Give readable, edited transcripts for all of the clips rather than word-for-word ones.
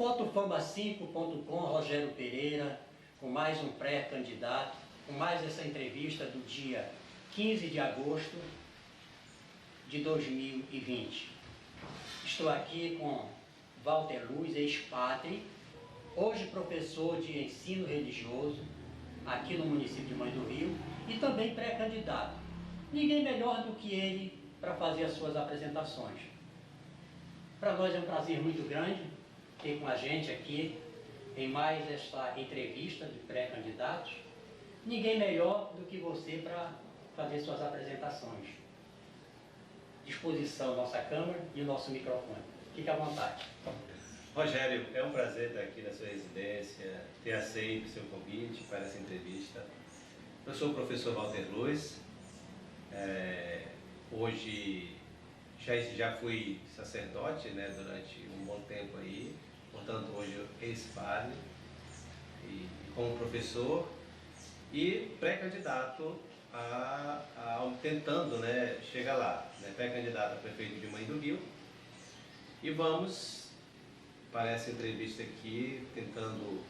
Fotofama5.com, Rogério Pereira, com mais um pré-candidato, com mais essa entrevista do dia 15 de agosto de 2020. Estou aqui com Walter Luz, ex-padre, hoje professor de ensino religioso aqui no município de Mãe do Rio e também pré-candidato. Ninguém melhor do que ele para fazer as suas apresentações. Para nós é um prazer muito grande ter com a gente aqui em mais esta entrevista de pré-candidatos. Ninguém melhor do que você para fazer suas apresentações. Disposição nossa câmera e o nosso microfone. Fique à vontade. Rogério, é um prazer estar aqui na sua residência, ter aceito o seu convite para essa entrevista. Eu sou o professor Walter Luz, hoje já fui sacerdote, né, durante um bom tempo aí, portanto hoje eu ex-padre e como professor e pré-candidato tentando, né, chegar lá, né, pré-candidato a prefeito de Mãe do Rio. E vamos para essa entrevista aqui tentando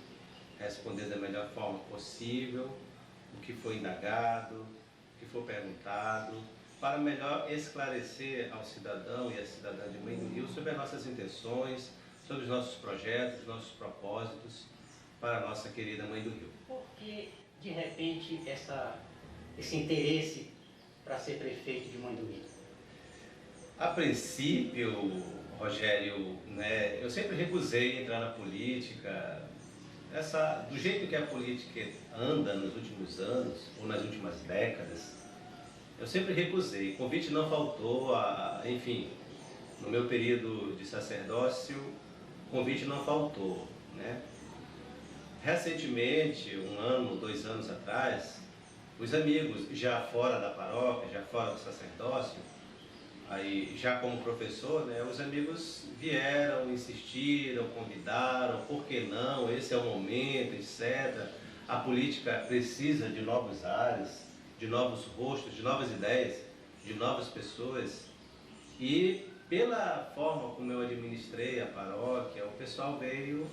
responder da melhor forma possível o que foi indagado, o que foi perguntado, para melhor esclarecer ao cidadão e à cidadã de Mãe do Rio sobre as nossas intenções, sobre os nossos projetos, os nossos propósitos para a nossa querida Mãe do Rio. Por que, de repente, esse interesse para ser prefeito de Mãe do Rio? A princípio, Rogério, né, eu sempre recusei entrar na política, do jeito que a política anda nos últimos anos, ou nas últimas décadas, eu sempre recusei. O convite não faltou, enfim, no meu período de sacerdócio, o convite não faltou, né? Recentemente, 1 ano, 2 anos atrás, os amigos já fora da paróquia, já fora do sacerdócio, aí já como professor, né, os amigos vieram, insistiram, convidaram, por que não, esse é o momento, etc. A política precisa de novos ares, de novos rostos, de novas ideias, de novas pessoas. E pela forma como eu administrei a paróquia, o pessoal veio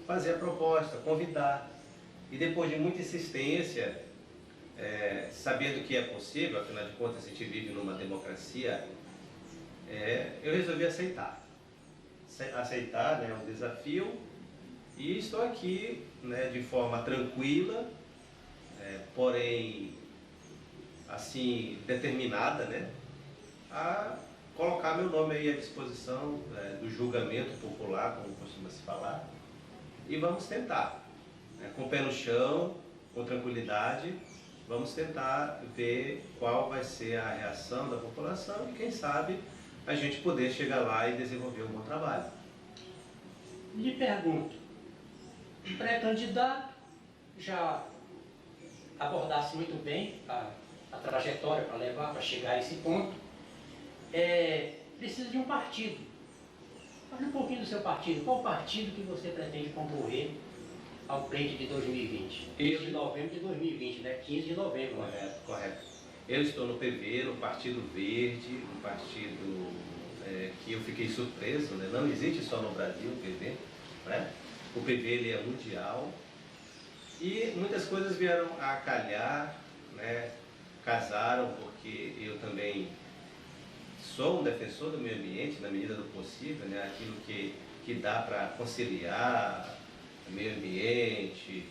fazer a proposta, convidar. E depois de muita insistência, sabendo que é possível, afinal de contas a gente vive numa democracia, eu resolvi aceitar. Aceitar, né, um desafio, e estou aqui, né, de forma tranquila, porém assim determinada, né, a colocar meu nome aí à disposição do julgamento popular, como costuma se falar, e vamos tentar, né, com o pé no chão, com tranquilidade, vamos tentar ver qual vai ser a reação da população e quem sabe a gente poder chegar lá e desenvolver um bom trabalho. Lhe pergunto, pré-candidato, já abordasse muito bem a trajetória para levar, para chegar a esse ponto, precisa de um partido. Fale um pouquinho do seu partido. Qual partido que você pretende concorrer ao pleito de 2020? 15 de novembro de 2020, né? 15 de novembro. Correto, correto. Eu estou no PV, no Partido Verde, um partido que eu fiquei surpreso, né? Não existe só no Brasil o PV, né? O PV ele é mundial e muitas coisas vieram a calhar, né? Casaram, porque eu também sou um defensor do meio ambiente, na medida do possível, né? Aquilo que dá para conciliar meio ambiente,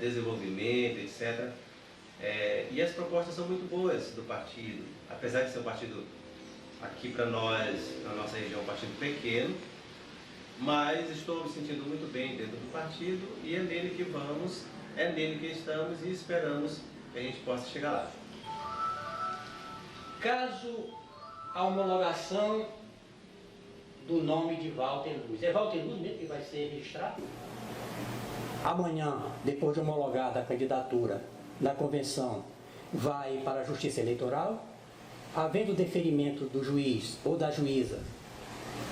desenvolvimento, etc. E as propostas são muito boas do partido, apesar de ser um partido aqui para nós, na nossa região, um partido pequeno, mas estou me sentindo muito bem dentro do partido e é nele que vamos, é nele que estamos e esperamos que a gente possa chegar lá. Caso a homologação do nome de Walter Luz, é Walter Luz mesmo que vai ser registrado? Amanhã, depois de homologada a candidatura da convenção, vai para a Justiça Eleitoral. Havendo deferimento do juiz ou da juíza,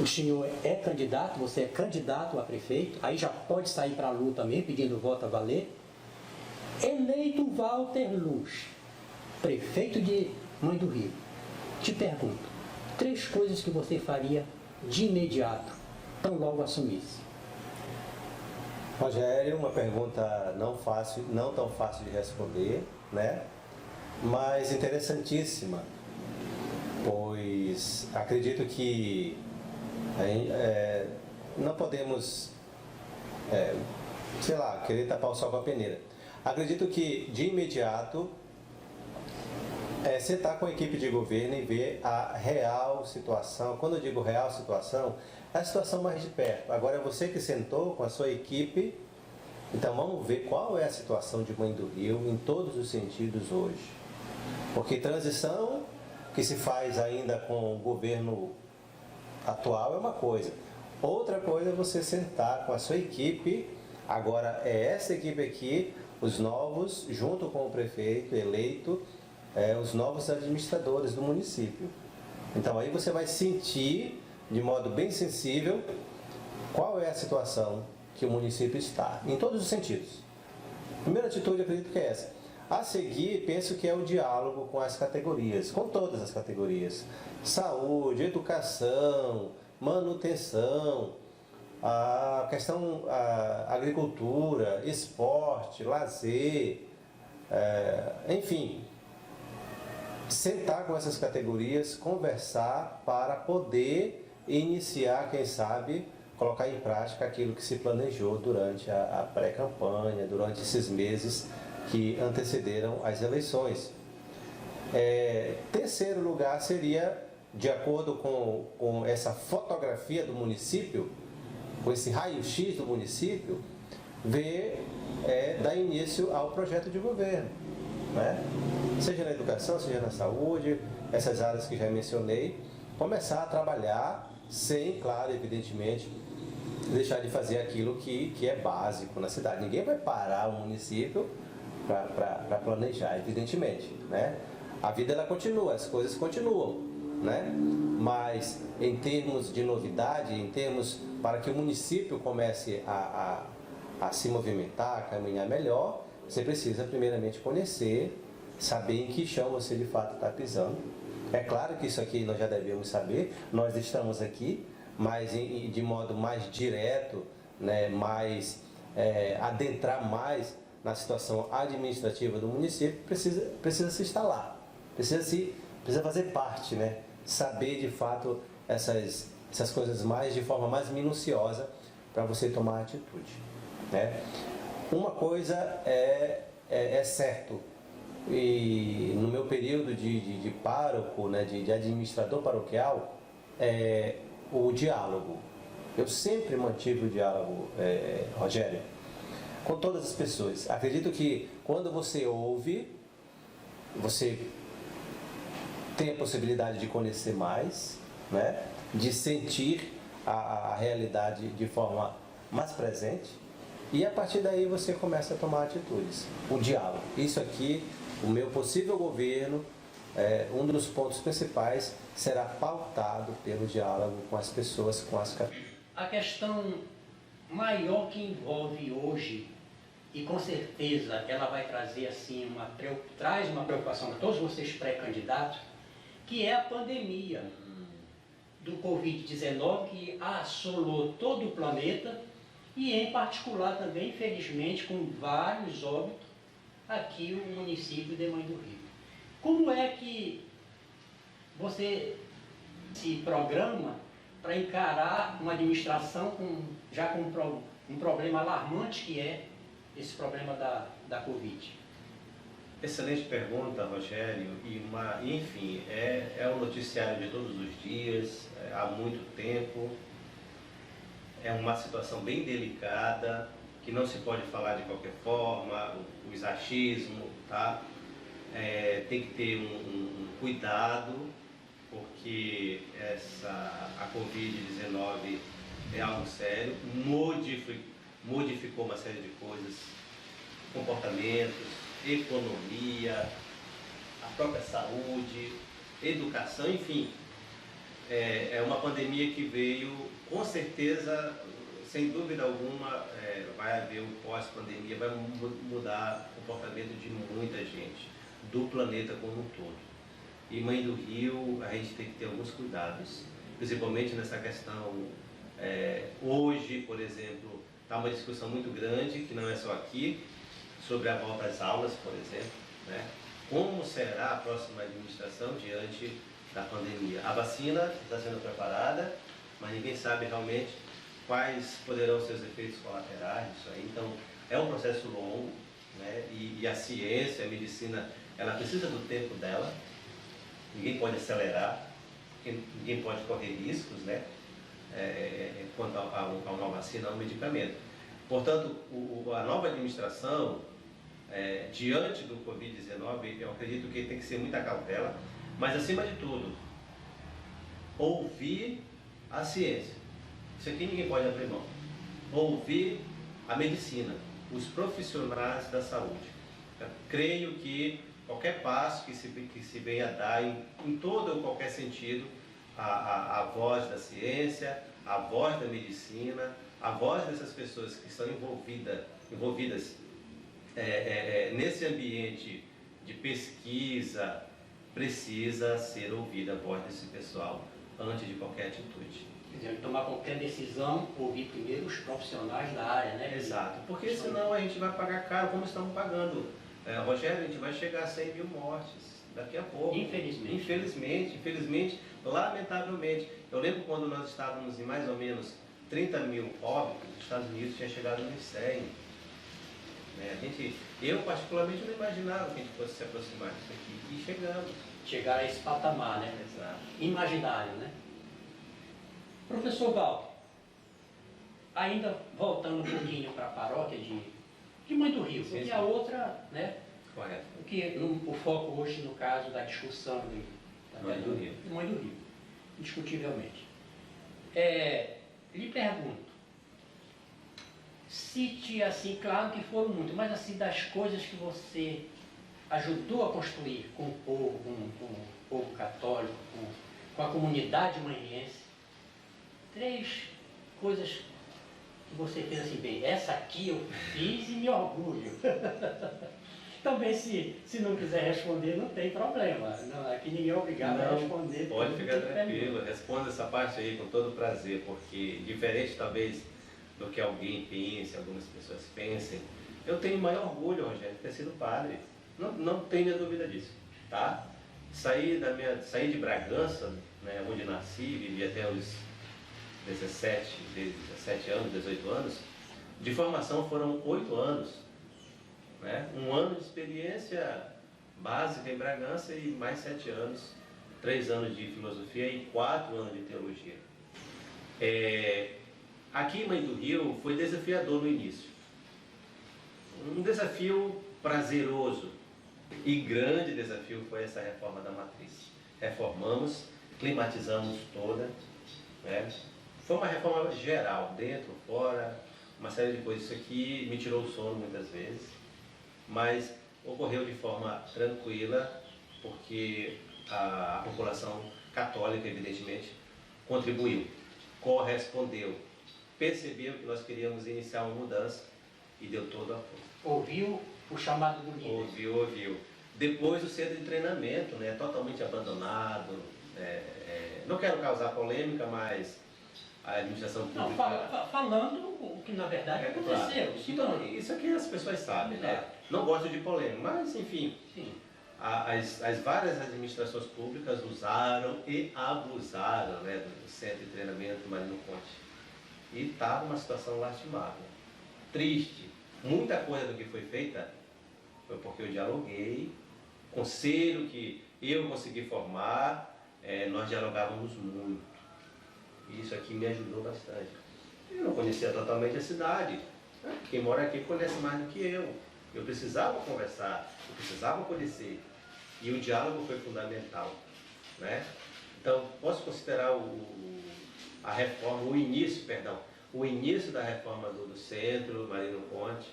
o senhor é candidato, você é candidato a prefeito, aí já pode sair para a luta mesmo, pedindo voto a valer. Eleito Walter Luz, prefeito de Mãe do Rio, te pergunto, 3 coisas que você faria de imediato tão logo assumisse. Rogério, uma pergunta não tão fácil de responder, né? Mas interessantíssima, pois acredito que não podemos, querer tapar o sol com a peneira. Acredito que, de imediato, sentar com a equipe de governo e ver a real situação. Quando eu digo real situação, é a situação mais de perto. Agora é você que sentou com a sua equipe, então vamos ver qual é a situação de Mãe do Rio em todos os sentidos hoje. Porque transição que se faz ainda com o governo atual é uma coisa. Outra coisa é você sentar com a sua equipe, agora é essa equipe aqui, os novos, junto com o prefeito eleito, os novos administradores do município. Então aí você vai sentir, de modo bem sensível, qual é a situação que o município está, em todos os sentidos. A primeira atitude, eu acredito que é essa. A seguir, penso que é o diálogo com as categorias, com todas as categorias. Saúde, educação, manutenção, a questão agricultura, esporte, lazer, enfim. Sentar com essas categorias, conversar para poder iniciar, quem sabe, colocar em prática aquilo que se planejou durante a pré-campanha, durante esses meses que antecederam as eleições. Terceiro lugar seria, de acordo com essa fotografia do município, com esse raio-x do município, ver, dar início ao projeto de governo, né? Seja na educação, seja na saúde, essas áreas que já mencionei, começar a trabalhar sem, claro, evidentemente, deixar de fazer aquilo que é básico na cidade. Ninguém vai parar o município para planejar, evidentemente, né? A vida ela continua, as coisas continuam, né? Mas em termos de novidade, em termos para que o município comece a se movimentar, a caminhar melhor, você precisa primeiramente conhecer, saber em que chão você de fato está pisando. É claro que isso aqui nós já devemos saber, nós estamos aqui, mas de modo mais direto, né, adentrar mais na situação administrativa do município, precisa se instalar, precisa fazer parte, né, saber de fato essas coisas de forma mais minuciosa para você tomar atitude, né? Uma coisa é certo, e no meu período de pároco, né, de administrador paroquial, o diálogo. Eu sempre mantive o diálogo, Rogério, com todas as pessoas. Acredito que quando você ouve, você tem a possibilidade de conhecer mais, né, de sentir a realidade de forma mais presente, e a partir daí você começa a tomar atitudes. O diálogo. Isso aqui, o meu possível governo, um dos pontos principais será pautado pelo diálogo com as pessoas, com as categorias. A questão maior que envolve hoje, e com certeza ela vai trazer assim traz uma preocupação a todos vocês pré-candidatos, que é a pandemia do Covid-19 que assolou todo o planeta e em particular também, infelizmente, com vários óbitos aqui no município de Mãe do Rio. Como é que você se programa para encarar uma administração já com um problema alarmante que é esse problema da Covid? Excelente pergunta, Rogério, enfim, é o noticiário de todos os dias, há muito tempo, é uma situação bem delicada, que não se pode falar de qualquer forma, o exagero, tá? Tem que ter um cuidado, porque a Covid-19 é algo sério, modificou uma série de coisas, comportamentos, economia, a própria saúde, educação, enfim. É uma pandemia que veio, com certeza, sem dúvida alguma, vai haver um pós-pandemia, vai mudar o comportamento de muita gente, do planeta como um todo. E Mãe do Rio, a gente tem que ter alguns cuidados, principalmente nessa questão Hoje, por exemplo, está uma discussão muito grande, que não é só aqui, sobre a volta às aulas, por exemplo, né? Como será a próxima administração diante da pandemia? A vacina está sendo preparada, mas ninguém sabe realmente quais poderão ser os efeitos colaterais disso aí. Então, é um processo longo, né? E a ciência, a medicina, ela precisa do tempo dela. Ninguém pode acelerar, ninguém pode correr riscos, né? Quanto a uma vacina, a um medicamento. Portanto, a nova administração, diante do Covid-19, eu acredito que tem que ser muita cautela, mas acima de tudo, ouvir a ciência. Isso aqui ninguém pode abrir mão. Ouvir a medicina, os profissionais da saúde. Eu creio que qualquer passo que se venha a dar em todo ou qualquer sentido, a voz da ciência, a voz da medicina, a voz dessas pessoas que estão envolvidas nesse ambiente de pesquisa, precisa ser ouvida a voz desse pessoal antes de qualquer atitude. Quer dizer, tomar qualquer decisão, ouvir primeiro os profissionais da área, né? Exato, porque senão a gente vai pagar caro, como estamos pagando. Rogério, a gente vai chegar a 100 mil mortes daqui a pouco. Infelizmente, lamentavelmente. Eu lembro quando nós estávamos em mais ou menos 30 mil óbitos, os Estados Unidos tinha chegado nos 100. Eu particularmente não imaginava que a gente fosse se aproximar disso aqui. E chegamos. Chegar a esse patamar, né? Exato. Imaginário, né? Professor Val, ainda voltando um pouquinho para a paróquia de Mãe do Rio, porque a outra, né? Correto. O foco hoje, no caso da discussão Mãe do Rio. De Mãe do Rio, indiscutivelmente. Lhe pergunto, cite assim, claro que foram muito, mas assim, das coisas que você ajudou a construir com o povo, com o povo católico, com a comunidade manhiense, 3 coisas que você fez assim, bem, essa aqui eu fiz e me orgulho. Também, se não quiser responder, não tem problema. Não, aqui ninguém é obrigado a responder. Pode ficar tranquilo, responda essa parte aí com todo prazer, porque diferente talvez do que alguém pense, algumas pessoas pensem, eu tenho maior orgulho, Rogério, de ter sido padre. Não tenha dúvida disso, tá? Saí de Bragança, né, onde nasci, vivi até os 17 anos, 18 anos. De formação foram 8 anos, né? 1 ano de experiência básica em Bragança e mais 7 anos, 3 anos de filosofia e 4 anos de teologia. Aqui em Mãe do Rio foi desafiador no início. Um desafio prazeroso e grande desafio foi essa reforma da matriz. Reformamos, climatizamos toda, né? Foi uma reforma geral, dentro, fora, uma série de coisas. Isso aqui me tirou o sono muitas vezes, mas ocorreu de forma tranquila, porque a população católica, evidentemente, contribuiu, correspondeu, percebeu que nós queríamos iniciar uma mudança e deu todo o apoio. Ouviu o chamado do líder? Ouviu. Depois o centro de treinamento, né, totalmente abandonado. Não quero causar polêmica, mas a administração pública... Não, falando o que na verdade aconteceu. Claro. Então, isso aqui as pessoas sabem, né? Não gosto de polêmica, mas enfim... Sim. As várias administrações públicas usaram e abusaram, né, do centro de treinamento Marino Conte. E estava uma situação lastimável, triste. Muita coisa do que foi feita foi porque eu dialoguei, conselho que eu consegui formar, nós dialogávamos muito. E isso aqui me ajudou bastante. Eu não conhecia totalmente a cidade. Quem mora aqui conhece mais do que eu. Eu precisava conversar, eu precisava conhecer. E o diálogo foi fundamental, né? Então, posso considerar o início da reforma do centro, Marino Conte,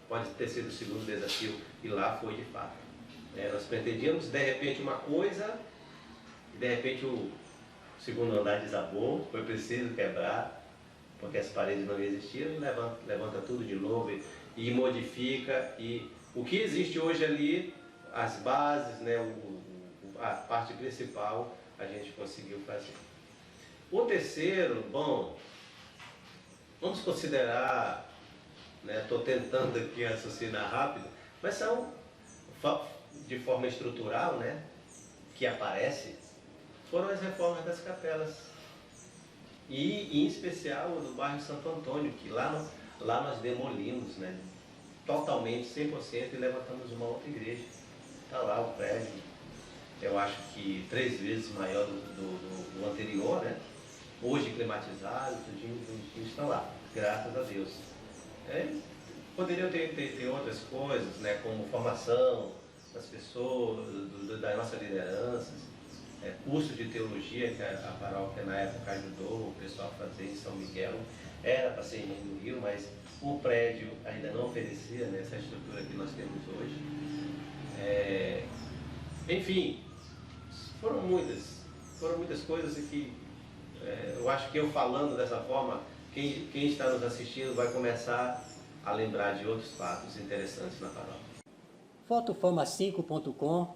pode ter sido o segundo desafio, e lá foi de fato. Nós pretendíamos, de repente, uma coisa, e de repente o segundo andar desabou, foi preciso quebrar, porque as paredes não existiam, e levanta tudo de novo e modifica, e o que existe hoje ali, as bases, né, a parte principal, a gente conseguiu fazer. O terceiro, vamos considerar, estou tentando aqui raciocinar rápido, mas são de forma estrutural, que aparece, foram as reformas das capelas. E em especial o do bairro Santo Antônio, que lá nós demolimos, totalmente, 100%, e levantamos uma outra igreja. Está lá o prédio, eu acho que 3 vezes maior do anterior, hoje climatizado, tudinho bonitinho, está lá, graças a Deus. Poderiam ter outras coisas, como formação das pessoas, das nossas lideranças, curso de teologia que a paróquia na época ajudou o pessoal a fazer em São Miguel. Era para ser em Mãe do Rio, mas o prédio ainda não oferecia essa estrutura que nós temos hoje. Enfim, foram muitas coisas que eu acho que eu falando dessa forma, quem está nos assistindo vai começar a lembrar de outros fatos interessantes na paróquia. Fotofama5.com,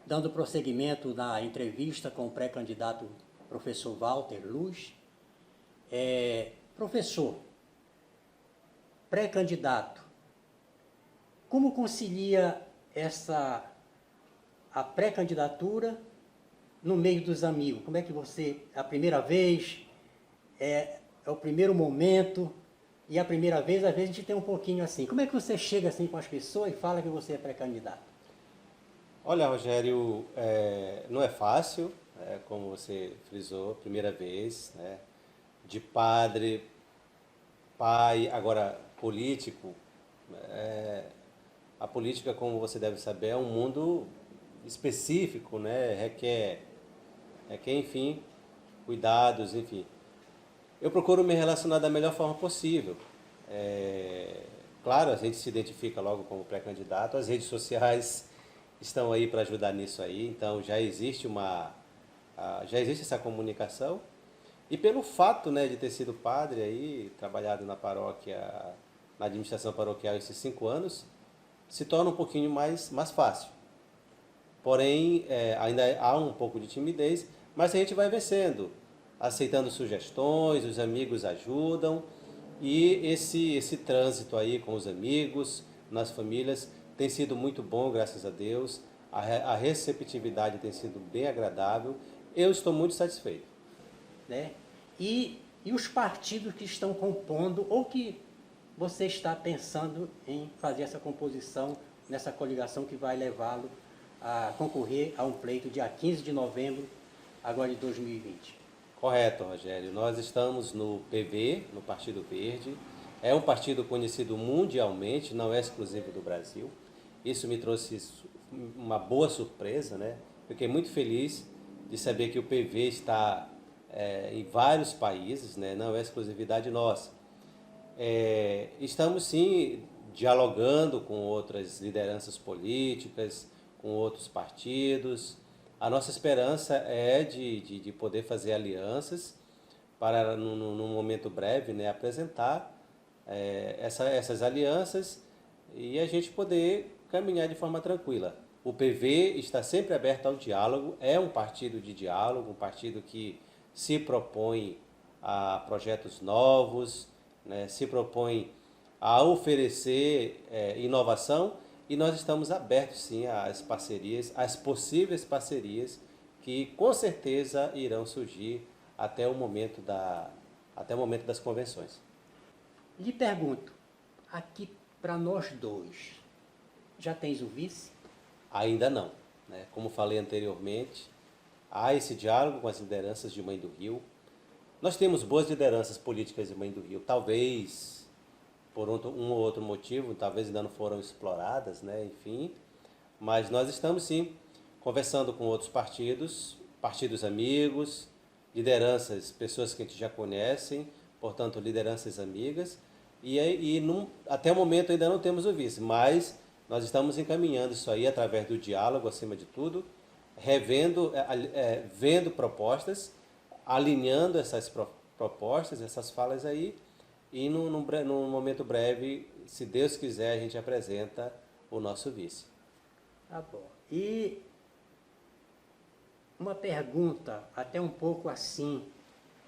dando prosseguimento na entrevista com o pré-candidato professor Walter Luz. Professor, pré-candidato, como concilia a pré-candidatura no meio dos amigos? Como é que você, a primeira vez, é o primeiro momento, e a primeira vez, às vezes a gente tem um pouquinho assim. Como é que você chega assim com as pessoas e fala que você é pré-candidato? Olha, Rogério, não é fácil, como você frisou, primeira vez, de padre, pai, agora político. A política, como você deve saber, é um mundo específico, requer, enfim, cuidados, enfim. Eu procuro me relacionar da melhor forma possível. Claro, a gente se identifica logo como pré-candidato, as redes sociais estão aí para ajudar nisso aí, então já existe essa comunicação. E pelo fato, de ter sido padre aí, trabalhado na paróquia, na administração paroquial esses 5 anos, se torna um pouquinho mais fácil. Porém, ainda há um pouco de timidez, mas a gente vai vencendo, aceitando sugestões, os amigos ajudam, e esse trânsito aí com os amigos, nas famílias, tem sido muito bom, graças a Deus. A receptividade tem sido bem agradável. Eu estou muito satisfeito. E os partidos que estão compondo, ou que você está pensando em fazer essa composição, nessa coligação que vai levá-lo a concorrer a um pleito dia 15 de novembro, agora de 2020? Correto, Rogério. Nós estamos no PV, no Partido Verde. É um partido conhecido mundialmente, não é exclusivo do Brasil. Isso me trouxe uma boa surpresa, Fiquei muito feliz de saber que o PV está em vários países, não é exclusividade nossa. Estamos sim dialogando com outras lideranças políticas, com outros partidos. A nossa esperança é de poder fazer alianças para, num momento breve, apresentar essas alianças e a gente poder caminhar de forma tranquila. O PV está sempre aberto ao diálogo, é um partido de diálogo, um partido que se propõe a projetos novos, se propõe a oferecer inovação, e nós estamos abertos sim às parcerias, às possíveis parcerias que com certeza irão surgir até o momento das convenções. Lhe pergunto, aqui para nós dois, já tens o vice? Ainda não. Como falei anteriormente, há esse diálogo com as lideranças de Mãe do Rio. Nós temos boas lideranças políticas de Mãe do Rio, talvez por um ou outro motivo, talvez ainda não foram exploradas, enfim. Mas nós estamos sim conversando com outros partidos amigos, lideranças, pessoas que a gente já conhece, portanto lideranças amigas, até o momento ainda não temos o vice, mas nós estamos encaminhando isso aí através do diálogo, acima de tudo, vendo propostas, alinhando essas propostas, essas falas aí, e num momento breve, se Deus quiser, a gente apresenta o nosso vice. Tá bom. E uma pergunta, até um pouco assim,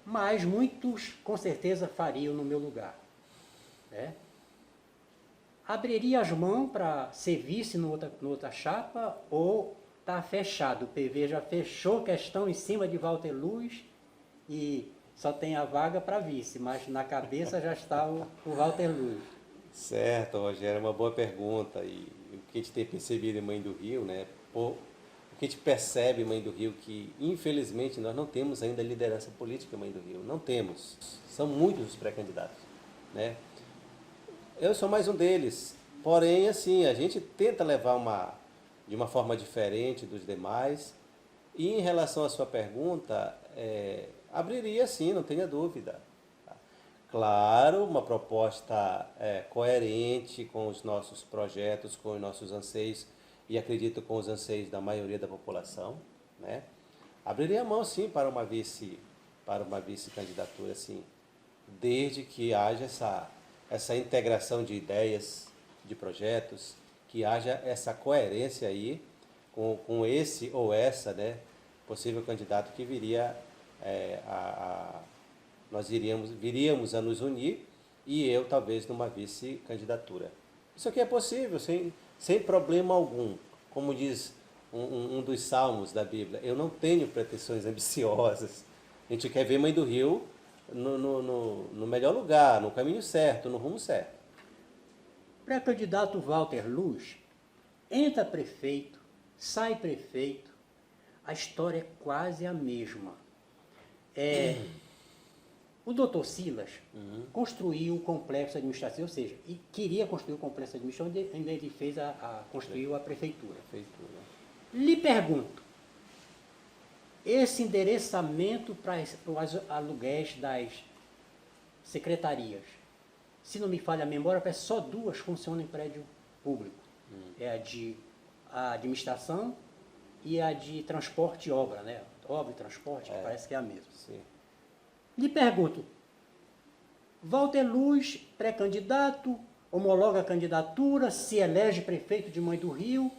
mas muitos com certeza fariam no meu lugar. Né? Abriria as mãos para ser vice no outra chapa ou está fechado? O PV já fechou questão em cima de Walter Luz e só tem a vaga para vice, mas na cabeça já está o Walter Luz. Certo, Rogério, é uma boa pergunta. E o que a gente tem percebido em Mãe do Rio, né? O que a gente percebe em Mãe do Rio, que infelizmente nós não temos ainda liderança política em Mãe do Rio. Não temos. São muitos os pré-candidatos, né? Eu sou mais um deles. Porém, assim, a gente tenta levar de uma forma diferente dos demais. E em relação à sua pergunta, abriria sim, não tenha dúvida. Claro, uma proposta coerente com os nossos projetos, com os nossos anseios e acredito com os anseios da maioria da população, né? Abriria a mão sim para uma vice-candidatura, sim, desde que haja essa integração de ideias, de projetos, que haja essa coerência aí com esse ou essa, né, possível candidato que viria nós viríamos a nos unir e eu talvez numa vice-candidatura. Isso aqui é possível, sem problema algum. Como diz um dos salmos da Bíblia, eu não tenho pretensões ambiciosas. A gente quer ver Mãe do Rio no melhor lugar, no caminho certo, no rumo certo. Pré-candidato Walter Luz, entra prefeito, sai prefeito, a história é quase a mesma. O doutor Silas construiu o complexo administrativo, ou seja, e queria construir o complexo administrativo, onde ele construiu a prefeitura. Lhe pergunto, esse endereçamento para os aluguéis das secretarias, se não me falha a memória, parece que só 2 funcionam em prédio público. É a administração e a de transporte e obra, né? Obra e transporte, que parece que é a mesma. Sim. Lhe pergunto, Walter Luz, pré-candidato, homologa a candidatura, se elege prefeito de Mãe do Rio,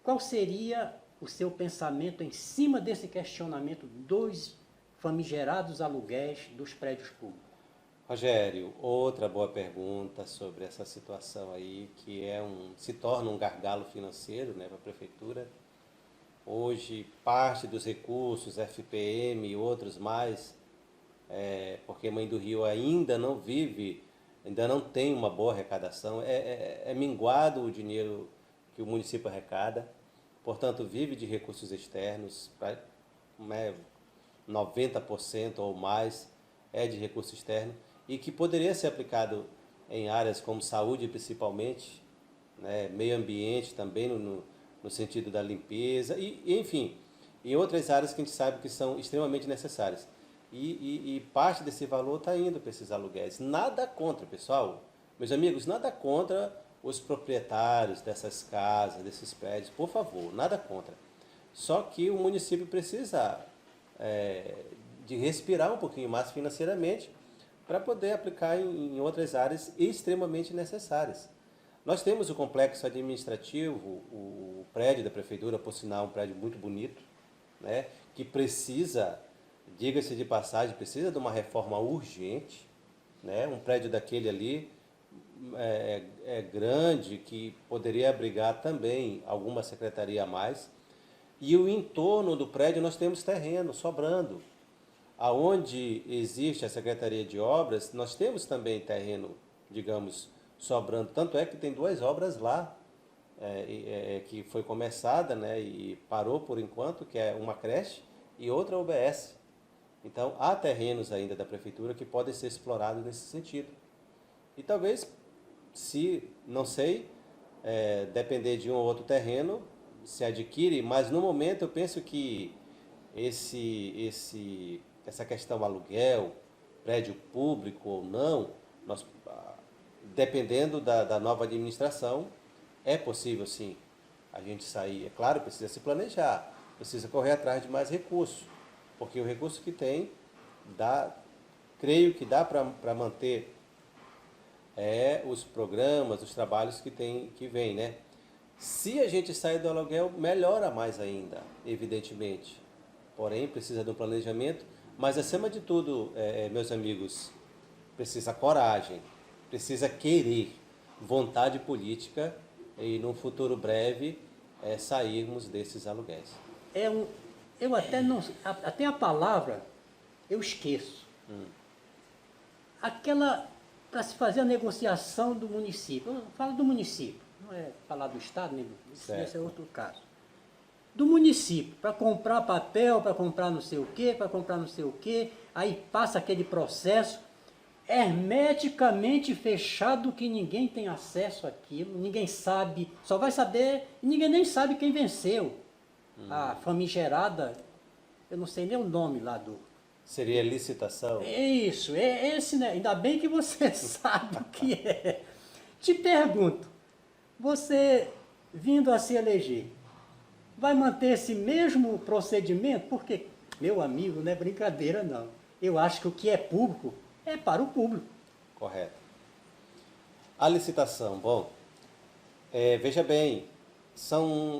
qual seria o seu pensamento em cima desse questionamento dos famigerados aluguéis dos prédios públicos? Rogério, outra boa pergunta sobre essa situação aí, que se torna um gargalo financeiro, né, para a prefeitura. Hoje, parte dos recursos, FPM e outros mais, porque Mãe do Rio ainda não tem uma boa arrecadação, é minguado o dinheiro que o município arrecada, portanto, vive de recursos externos, 90% ou mais é de recurso externo, e que poderia ser aplicado em áreas como saúde, principalmente, né, meio ambiente também, no sentido da limpeza, enfim, e outras áreas que a gente sabe que são extremamente necessárias. E parte desse valor está indo para esses aluguéis. Nada contra, pessoal, meus amigos, nada contra os proprietários dessas casas, desses prédios, por favor, nada contra. Só que o município precisa de respirar um pouquinho mais financeiramente para poder aplicar em outras áreas extremamente necessárias. Nós temos o complexo administrativo, o prédio da prefeitura, por sinal, um prédio muito bonito, né, que precisa, diga-se de passagem, precisa de uma reforma urgente, né, um prédio daquele ali é grande, que poderia abrigar também alguma secretaria a mais. E o entorno do prédio nós temos terreno sobrando. Aonde existe a Secretaria de Obras, nós temos também terreno, digamos, sobrando. Tanto é que tem 2 obras lá, que foi começada, né, e parou por enquanto, que é uma creche e outra UBS. Então, há terrenos ainda da Prefeitura que podem ser explorados nesse sentido. E talvez, depender de um ou outro terreno, se adquire, mas no momento eu penso que essa questão aluguel, prédio público ou não, dependendo da nova administração, é possível sim a gente sair. É claro, precisa se planejar, precisa correr atrás de mais recursos, porque o recurso que tem, creio que dá para manter os programas, os trabalhos que vem, né? Se a gente sair do aluguel, melhora mais ainda, evidentemente. Porém, precisa de um planejamento, Mas, acima de tudo, meus amigos, precisa coragem, precisa querer, vontade política e, num futuro breve, sairmos desses aluguéis. Eu até não... Até a palavra eu esqueço. Aquela... Para se fazer a negociação do município. Eu falo do município, não é falar do Estado, nem esse é outro caso. Do município, para comprar papel, para comprar não sei o quê, para comprar não sei o quê, aí passa aquele processo hermeticamente fechado que ninguém tem acesso àquilo, ninguém sabe, só vai saber, ninguém nem sabe quem venceu. A famigerada, eu não sei nem o nome lá do... Seria licitação? Isso, esse, né? Ainda bem que você sabe o que é. Te pergunto, você vindo a se eleger, vai manter esse mesmo procedimento? Porque, meu amigo, não é brincadeira não. Eu acho que o que é público é para o público. Correto. A licitação, bom, veja bem,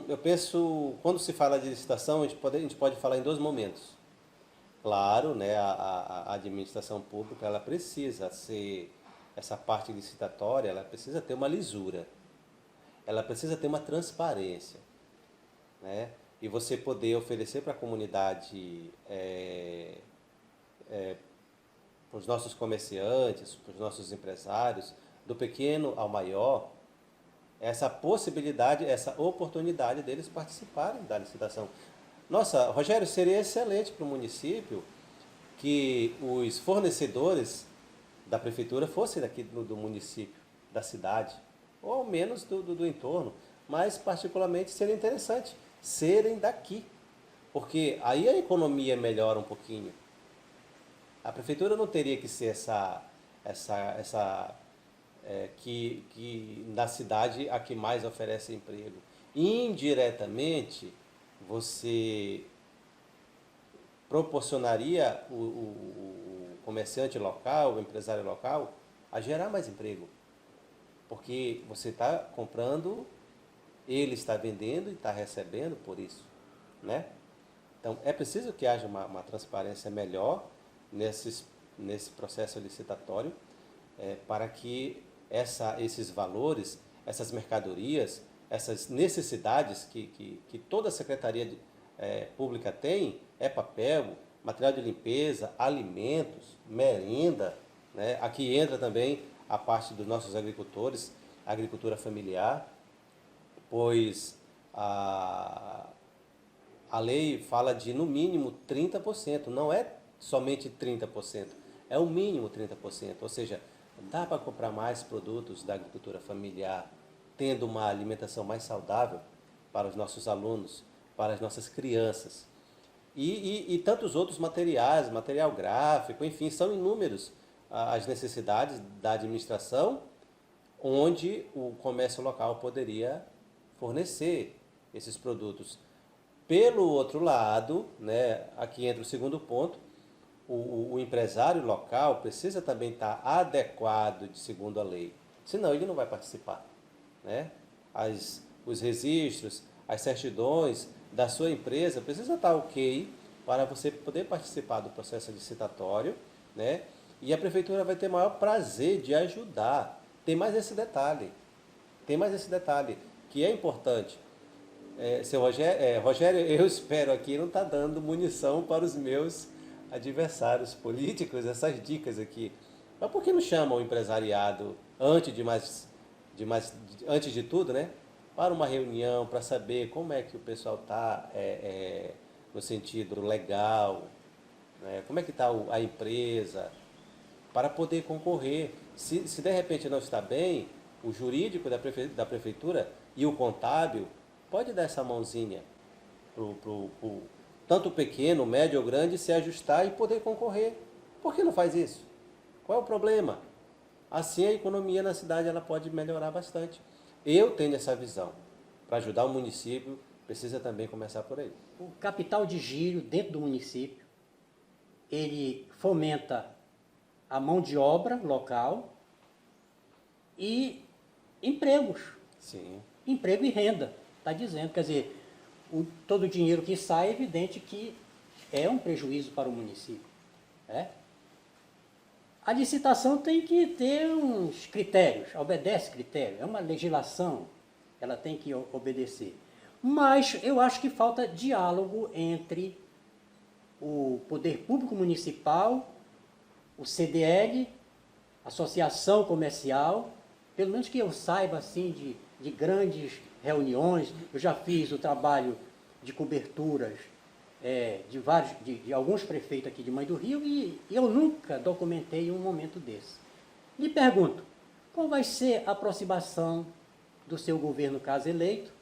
eu penso, quando se fala de licitação, a gente pode falar em dois momentos. Claro, né, a administração pública, ela precisa ser, essa parte licitatória, ela precisa ter uma lisura, ela precisa ter uma transparência, né, e você poder oferecer para a comunidade, para os nossos comerciantes, para os nossos empresários, do pequeno ao maior, essa possibilidade, essa oportunidade deles participarem da licitação. Nossa, Rogério, seria excelente para o município que os fornecedores da prefeitura fossem daqui do município, da cidade, ou ao menos do entorno, mas particularmente seria interessante serem daqui, porque aí a economia melhora um pouquinho. A prefeitura não teria que ser que na cidade a que mais oferece emprego. Indiretamente, você proporcionaria o comerciante local, o empresário local, a gerar mais emprego. Porque você está comprando, ele está vendendo e está recebendo por isso, né? Então, é preciso que haja uma transparência melhor nesse processo licitatório, para que esses valores, essas mercadorias, essas necessidades que toda a Secretaria Pública tem, papel, material de limpeza, alimentos, merenda, né? Aqui entra também a parte dos nossos agricultores, a agricultura familiar, pois a lei fala de no mínimo 30%, não é somente 30%, é o mínimo 30%, ou seja, dá para comprar mais produtos da agricultura familiar, tendo uma alimentação mais saudável para os nossos alunos, para as nossas crianças. E tantos outros materiais, material gráfico, enfim, são inúmeros as necessidades da administração, onde o comércio local poderia fornecer esses produtos. Pelo outro lado, né, aqui entra o segundo ponto, o empresário local precisa também estar adequado de segundo a lei, senão ele não vai participar, né? Os registros, as certidões da sua empresa precisam estar ok para você poder participar do processo licitatório, né? E a prefeitura vai ter maior prazer de ajudar. Tem mais esse detalhe, que é importante. Seu Rogério, eu espero aqui não estar dando munição para os meus adversários políticos, essas dicas aqui. Mas por que não chamam o empresariado antes de tudo, né? Para uma reunião, para saber como é que o pessoal está no sentido legal, né? Como é que está a empresa, para poder concorrer. Se de repente não está bem, o jurídico da prefeitura e o contábil pode dar essa mãozinha tanto o pequeno, o médio ou grande se ajustar e poder concorrer. Por que não faz isso? Qual é o problema? Assim a economia na cidade ela pode melhorar bastante. Eu tenho essa visão. Para ajudar o município, precisa também começar por aí. O capital de giro dentro do município, ele fomenta a mão de obra local e empregos. Sim. Emprego e renda, está dizendo. Quer dizer, todo o dinheiro que sai é evidente que é um prejuízo para o município. né? A licitação tem que ter uns critérios, obedece critérios, é uma legislação, ela tem que obedecer. Mas eu acho que falta diálogo entre o poder público municipal, o CDL, associação comercial, pelo menos que eu saiba assim de grandes reuniões. Eu já fiz o trabalho de coberturas de alguns prefeitos aqui de Mãe do Rio e eu nunca documentei um momento desse. Lhe pergunto, qual vai ser a aproximação do seu governo, caso eleito,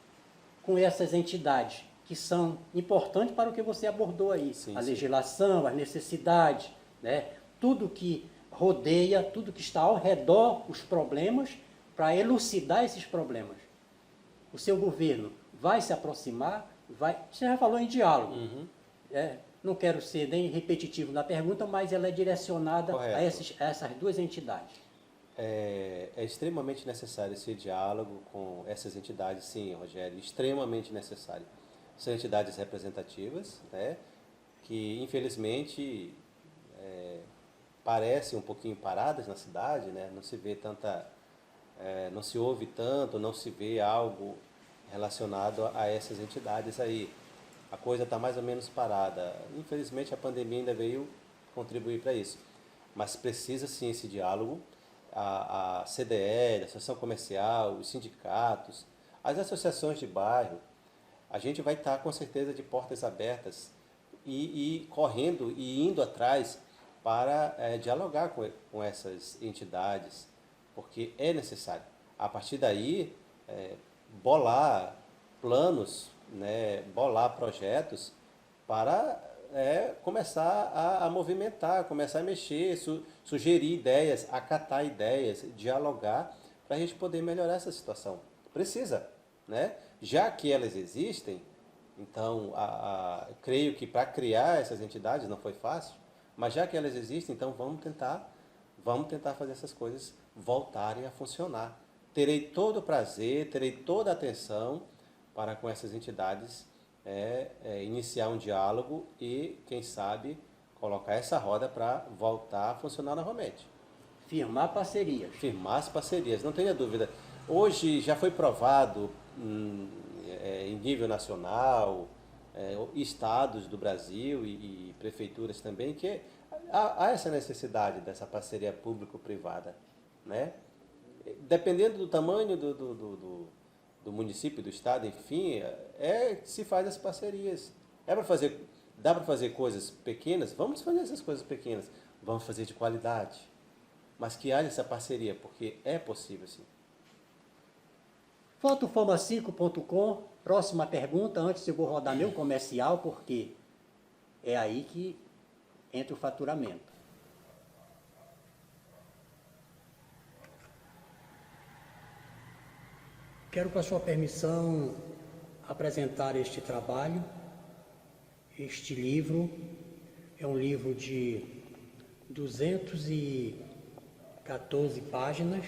com essas entidades que são importantes para o que você abordou aí? Sim, a sim. legislação, as necessidades, né? Tudo que rodeia, tudo que está ao redor, os problemas, para elucidar esses problemas. O seu governo vai se aproximar? Você já falou em diálogo. Uhum. Não quero ser nem repetitivo na pergunta, mas ela é direcionada Correto. a essas duas entidades. É extremamente necessário esse diálogo com essas entidades, sim, Rogério, extremamente necessário. São entidades representativas, né, que infelizmente parecem um pouquinho paradas na cidade, né, não se vê não se ouve tanto, não se vê algo relacionado a essas entidades aí. A coisa está mais ou menos parada. Infelizmente a pandemia ainda veio contribuir para isso. Mas precisa sim esse diálogo. A CDL, a Associação Comercial, os sindicatos, as associações de bairro, a gente vai estar com certeza de portas abertas e correndo e indo atrás para dialogar com essas entidades, porque é necessário. A partir daí, bolar planos, né, bolar projetos para começar a movimentar, começar a mexer, sugerir ideias, acatar ideias, dialogar, para a gente poder melhorar essa situação. Precisa, né? Já que elas existem, então creio que para criar essas entidades não foi fácil, mas já que elas existem, então vamos tentar fazer essas coisas voltarem a funcionar. Terei todo o prazer, terei toda a atenção para com essas entidades iniciar um diálogo e, quem sabe, colocar essa roda para voltar a funcionar novamente. Firmar parcerias. Firmar as parcerias, não tenha dúvida. Hoje já foi provado em nível nacional, estados do Brasil e prefeituras também, que há essa necessidade dessa parceria público-privada, né? Dependendo do tamanho do município, do estado, enfim, se faz as parcerias. Dá para fazer coisas pequenas? Vamos fazer essas coisas pequenas. Vamos fazer de qualidade. Mas que haja essa parceria, porque é possível, sim. Fotoforma5.com, próxima pergunta, antes eu vou rodar meu comercial, porque é aí que entra o faturamento. Quero, com a sua permissão, apresentar este trabalho. Este livro é um livro de 214 páginas,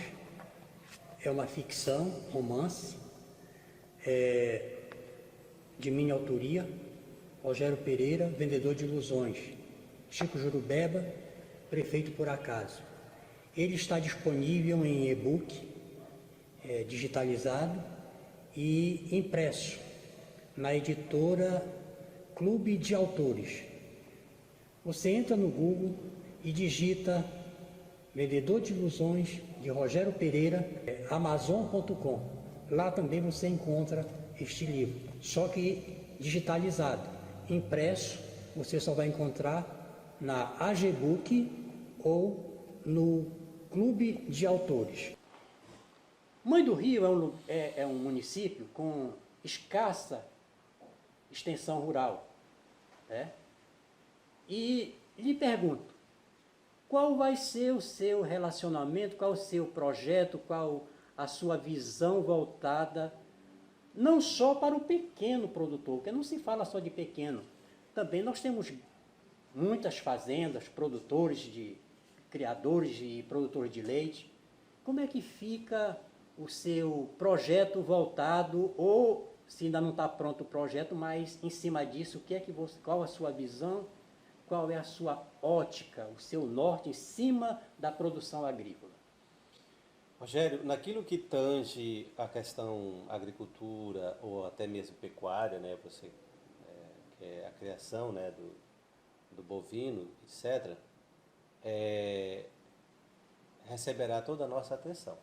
é uma ficção, romance, de minha autoria, Rogério Pereira, vendedor de ilusões, Chico Jurubeba, prefeito por acaso. Ele está disponível em e-book, digitalizado e impresso na editora Clube de Autores. Você entra no Google e digita Vendedor de Ilusões de Rogério Pereira, amazon.com. Lá também você encontra este livro, só que digitalizado. Impresso você só vai encontrar na AGBook ou no Clube de Autores. Mãe do Rio é um município com escassa extensão rural, né? E lhe pergunto, qual vai ser o seu relacionamento, qual o seu projeto, qual a sua visão voltada não só para o pequeno produtor, porque não se fala só de pequeno, também nós temos muitas fazendas, criadores e produtores de leite. Como é que fica o seu projeto voltado, ou se ainda não está pronto o projeto, mas em cima disso, qual a sua visão qual é a sua ótica, o seu norte em cima da produção agrícola? Rogério, naquilo que tange a questão agricultura ou até mesmo pecuária, né, você, que é a criação, né, do bovino, etc., receberá toda a nossa atenção.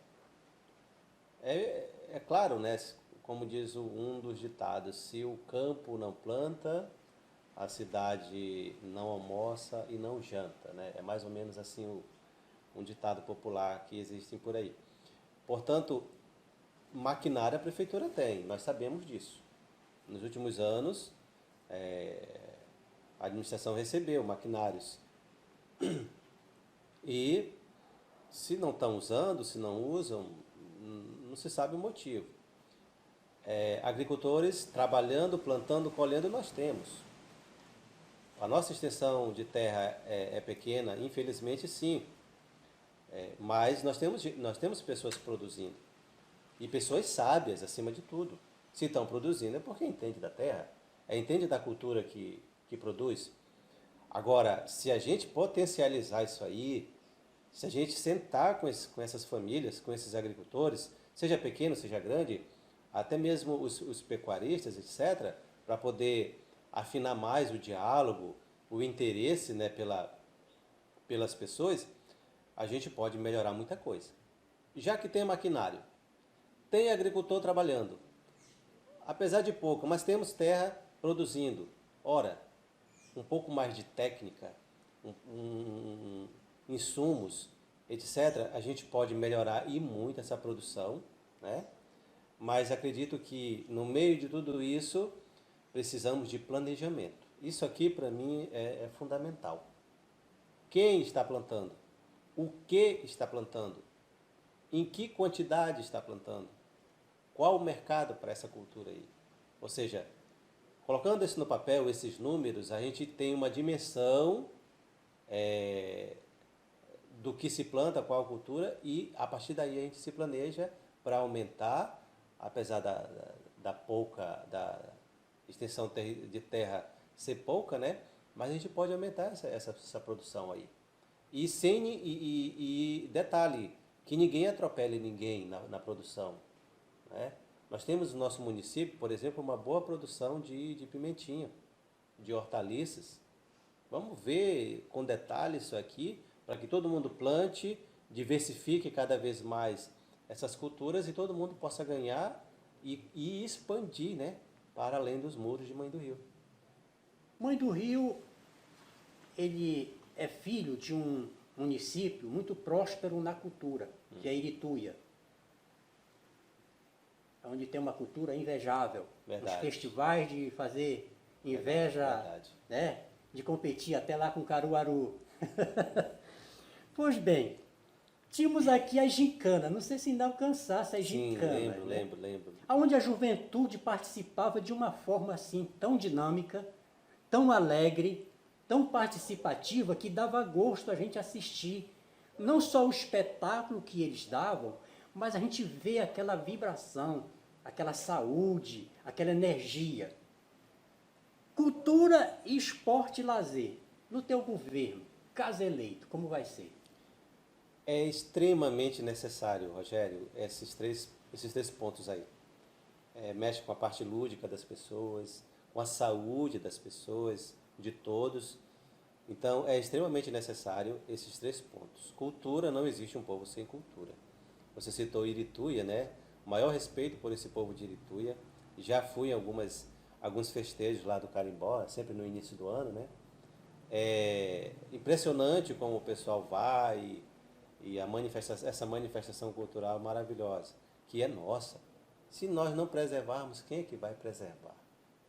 É claro, né, como diz um dos ditados, se o campo não planta, a cidade não almoça e não janta, né? É mais ou menos assim um ditado popular que existe por aí. Portanto, maquinária a prefeitura tem, nós sabemos disso. Nos últimos anos, a administração recebeu maquinários. E se não estão usando, se não usam, não se sabe o motivo. Agricultores trabalhando, plantando, colhendo, nós temos. A nossa extensão de terra é pequena, infelizmente sim. Mas nós temos pessoas produzindo. E pessoas sábias, acima de tudo. Se estão produzindo é porque entende da terra, entende da cultura que produz. Agora, se a gente potencializar isso aí, se a gente sentar com essas famílias, com esses agricultores, seja pequeno, seja grande, até mesmo os pecuaristas, etc., para poder afinar mais o diálogo, o interesse, né, pelas pessoas, a gente pode melhorar muita coisa. Já que tem maquinário, tem agricultor trabalhando, apesar de pouco, mas temos terra produzindo. Ora, um pouco mais de técnica, insumos, etc., a gente pode melhorar e muito essa produção, né? Mas acredito que no meio de tudo isso, precisamos de planejamento. Isso aqui, para mim, é fundamental. Quem está plantando? O que está plantando? Em que quantidade está plantando? Qual o mercado para essa cultura aí? Ou seja, colocando isso no papel, esses números, a gente tem uma dimensão do que se planta, qual a cultura, e a partir daí a gente se planeja para aumentar, apesar da extensão de terra ser pouca, né? Mas a gente pode aumentar essa produção aí. E detalhe, que ninguém atropele ninguém na produção, né? Nós temos no nosso município, por exemplo, uma boa produção de pimentinha, de hortaliças. Vamos ver com detalhe isso aqui, para que todo mundo plante, diversifique cada vez mais essas culturas e todo mundo possa ganhar e expandir, né, para além dos muros de Mãe do Rio. Mãe do Rio, ele é filho de um município muito próspero na cultura, que é Irituia, onde tem uma cultura invejável. Verdade. Os festivais de fazer inveja, Verdade. né, de competir até lá com Caruaru. Pois bem, tínhamos aqui a gincana, não sei se ainda alcançasse a gincana. Sim, lembro. Onde a juventude participava de uma forma assim tão dinâmica, tão alegre, tão participativa, que dava gosto a gente assistir. Não só o espetáculo que eles davam, mas a gente vê aquela vibração, aquela saúde, aquela energia. Cultura, esporte e lazer. No teu governo, caso eleito, como vai ser? É extremamente necessário, Rogério, esses três pontos aí. Mexe com a parte lúdica das pessoas, com a saúde das pessoas, de todos. Então, é extremamente necessário esses 3 pontos. Cultura, não existe um povo sem cultura. Você citou Irituia, né? O maior respeito por esse povo de Irituia. Já fui em alguns festejos lá do Carimbó, sempre no início do ano, né? É impressionante como o pessoal vai e essa manifestação cultural maravilhosa, que é nossa. Se nós não preservarmos, quem é que vai preservar,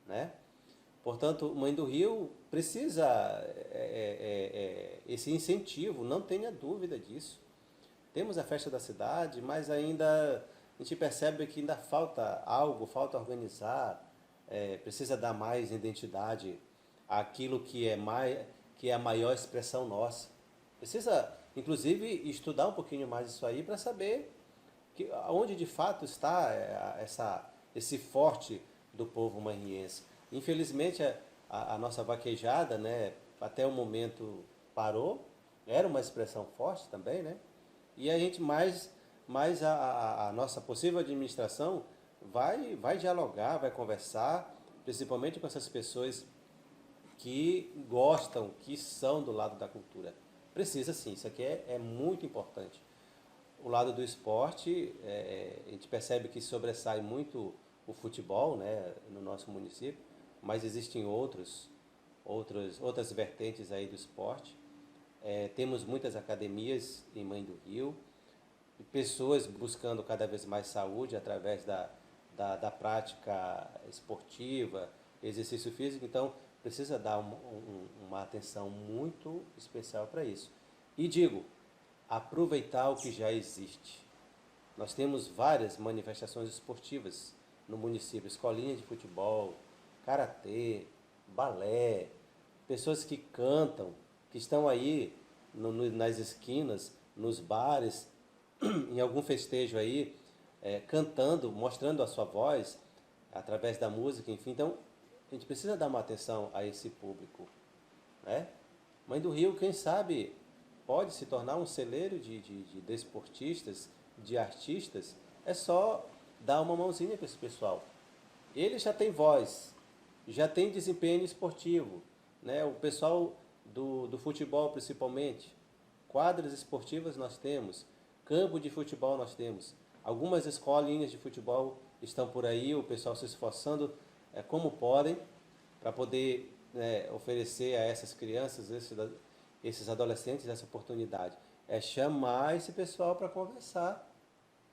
né? Portanto, Mãe do Rio precisa esse incentivo, não tenha dúvida disso. Temos a festa da cidade, mas ainda a gente percebe que ainda falta algo, falta organizar, precisa dar mais identidade àquilo que é a maior expressão nossa. Precisa, inclusive, estudar um pouquinho mais isso aí para saber onde de fato está esse forte do povo manriense. Infelizmente, a nossa vaquejada, né, até o momento parou, era uma expressão forte também, né? E a gente mais a nossa possível administração vai dialogar, vai conversar, principalmente com essas pessoas que gostam, que são do lado da cultura. Precisa sim, isso aqui é muito importante. O lado do esporte, a gente percebe que sobressai muito o futebol, né, no nosso município, mas existem outras vertentes aí do esporte. Temos muitas academias em Mãe do Rio, pessoas buscando cada vez mais saúde através da prática esportiva, exercício físico, então precisa dar uma atenção muito especial para isso. E digo, aproveitar o que já existe. Nós temos várias manifestações esportivas no município, escolinha de futebol, karatê, balé, pessoas que cantam, que estão aí nas esquinas, nos bares, em algum festejo aí, cantando, mostrando a sua voz através da música, enfim. Então, a gente precisa dar uma atenção a esse público, né? Mãe do Rio, quem sabe, pode se tornar um celeiro de desportistas, de artistas. É só dar uma mãozinha para esse pessoal. Ele já tem voz, já tem desempenho esportivo, né? O pessoal do futebol principalmente, quadras esportivas nós temos, campo de futebol nós temos, algumas escolinhas de futebol estão por aí, o pessoal se esforçando como podem para poder oferecer a essas crianças, esses adolescentes essa oportunidade. É chamar esse pessoal para conversar.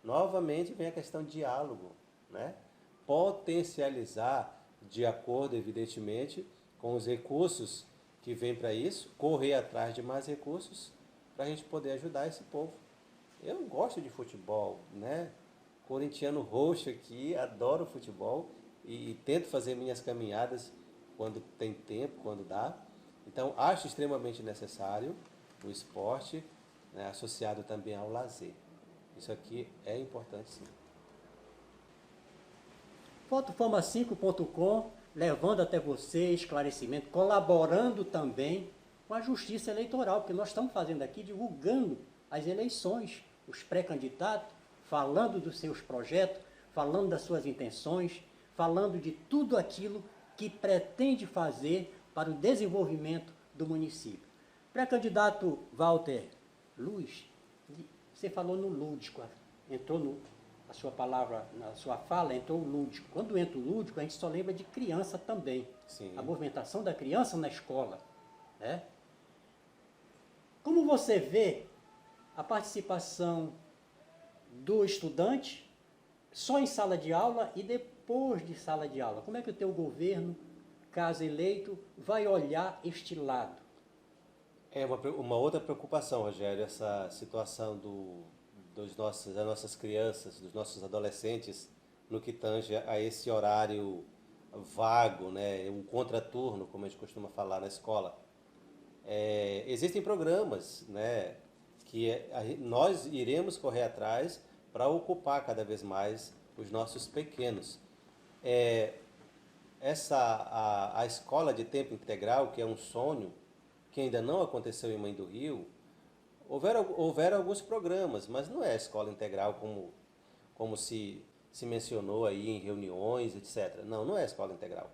Novamente vem a questão de diálogo, né? Potencializar de acordo, evidentemente, com os recursos que vêm para isso, correr atrás de mais recursos para a gente poder ajudar esse povo. Eu gosto de futebol, né? Corintiano roxo aqui, adoro futebol e tento fazer minhas caminhadas quando tem tempo, quando dá. Então, acho extremamente necessário o esporte, né, associado também ao lazer. Isso aqui é importante, sim. Fotoforma5.com, levando até você esclarecimento, colaborando também com a justiça eleitoral, porque nós estamos fazendo aqui, divulgando as eleições, os pré-candidatos, falando dos seus projetos, falando das suas intenções, falando de tudo aquilo que pretende fazer para o desenvolvimento do município. Pré-candidato Walter Luz, você falou no lúdico, entrou a sua palavra, na sua fala, entrou o lúdico. Quando entra o lúdico, a gente só lembra de criança também. Sim. A movimentação da criança na escola, né? Como você vê a participação do estudante só em sala de aula e depois de sala de aula? Como é que o teu governo, caso eleito, vai olhar este lado? É uma outra preocupação, Rogério, essa situação das nossas crianças, dos nossos adolescentes, no que tange a esse horário vago, né, um contraturno, como a gente costuma falar na escola. Existem programas, né, que nós iremos correr atrás para ocupar cada vez mais os nossos pequenos. A escola de tempo integral, que é um sonho, que ainda não aconteceu em Mãe do Rio, houveram alguns programas, mas não é a escola integral como se mencionou aí em reuniões, etc. Não é a escola integral.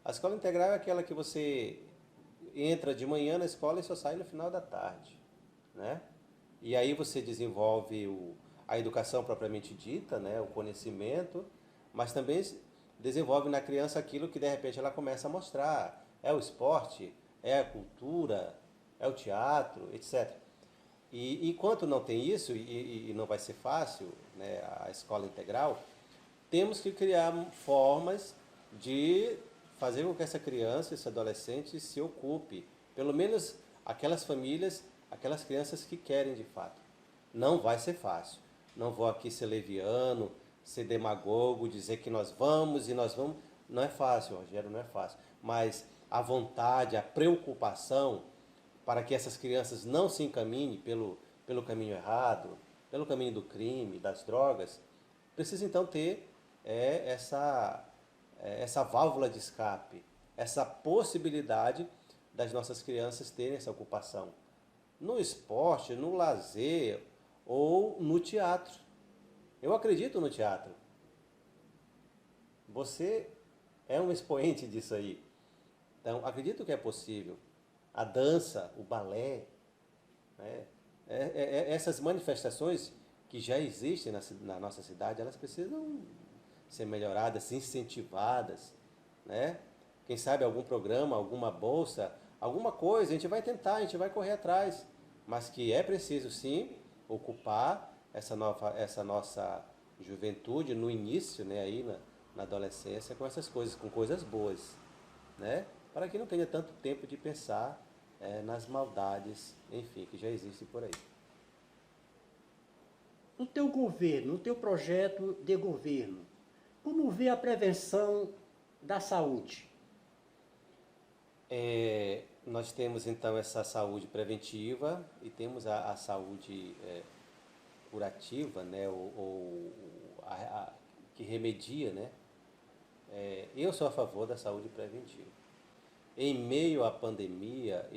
A escola integral é aquela que você entra de manhã na escola e só sai no final da tarde, né? E aí você desenvolve a educação propriamente dita, né? O conhecimento, mas também desenvolve na criança aquilo que de repente ela começa a mostrar. É o esporte, é a cultura, é o teatro, etc. E enquanto não tem isso, e não vai ser fácil, né, a escola integral, temos que criar formas de fazer com que essa criança, esse adolescente se ocupe. Pelo menos aquelas famílias, aquelas crianças que querem de fato. Não vai ser fácil. Não vou aqui ser leviano, ser demagogo, dizer que nós vamos e nós vamos. Não é fácil, Rogério, não é fácil. Mas a vontade, a preocupação para que essas crianças não se encaminhem pelo caminho errado, pelo caminho do crime, das drogas, precisa então ter essa válvula de escape, essa possibilidade das nossas crianças terem essa ocupação. No esporte, no lazer ou no teatro. Eu acredito no teatro. Você é um expoente disso aí. Então, acredito que é possível. A dança, o balé, né? Essas manifestações que já existem na nossa cidade, elas precisam ser melhoradas, incentivadas, né? Quem sabe algum programa, alguma bolsa, alguma coisa, a gente vai tentar, a gente vai correr atrás. Mas que é preciso, sim, ocupar essa nossa juventude no início, né, aí na adolescência, com essas coisas, com coisas boas, né? Para que não tenha tanto tempo de pensar nas maldades, enfim, que já existem por aí. No teu governo, no teu projeto de governo, como vê a prevenção da saúde? Nós temos então essa saúde preventiva e temos a saúde curativa, né, que remedia, né? Eu sou a favor da saúde preventiva. Em meio à pandemia,